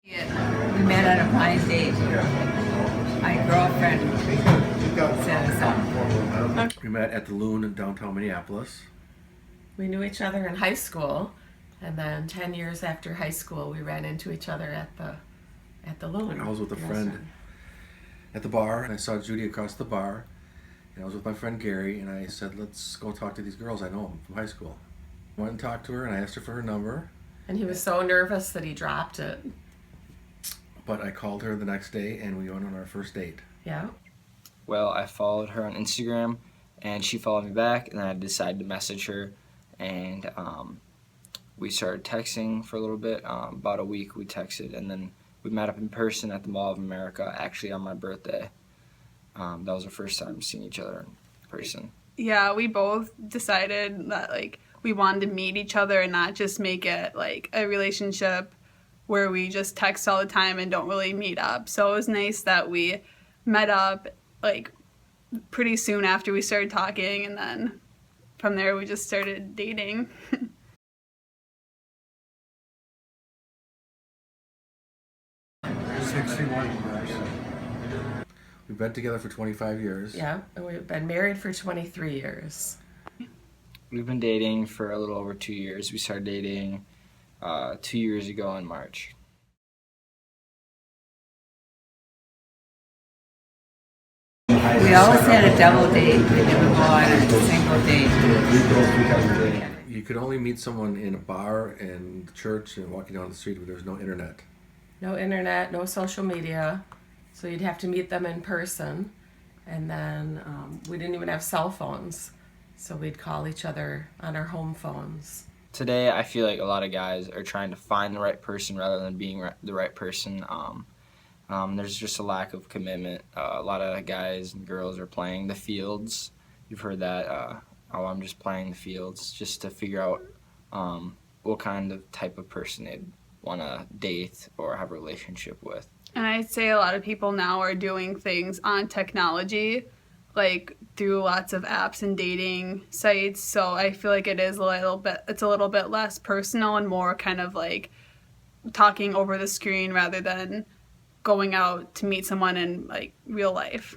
We met on a blind date. My girlfriend set us up. We met at the Loon in downtown Minneapolis. We knew each other in high school, and then 10 years after high school, we ran into each other at the Loon. I was with a friend at the bar, and I saw Judy across the bar, and I was with my friend Gary, and I said, let's go talk to these girls I know from high school. I went and talked to her, and I asked her for her number. And he was so nervous that he dropped it. But I called her the next day, and we went on our first date. Yeah. Well, I followed her on Instagram, and she followed me back, and then I decided to message her, and we started texting for a little bit. About a week we texted, and then we met up in person at the Mall of America, actually on my birthday. That was our first time seeing each other in person. Yeah, we both decided that we wanted to meet each other and not just make it a relationship where we just text all the time and don't really meet up. So it was nice that we met up pretty soon after we started talking, and then from there we just started dating. 61 years. We've been together for 25 years. Yeah, and we've been married for 23 years. We've been dating for a little over 2 years. We started dating 2 years ago in March. We always had a double date. We never go on a single date. You could only meet someone in a bar and church and walking down the street where there was no internet. No internet, no social media, so you'd have to meet them in person. And then we didn't even have cell phones, so we'd call each other on our home phones. Today, I feel like a lot of guys are trying to find the right person rather than being the right person. There's just a lack of commitment. A lot of guys and girls are playing the fields. You've heard that. I'm just playing the fields just to figure out what kind of type of person they'd want to date or have a relationship with. And I'd say a lot of people now are doing things on technology, through lots of apps and dating sites. So I feel like it's a little bit less personal and more kind of talking over the screen rather than going out to meet someone in real life.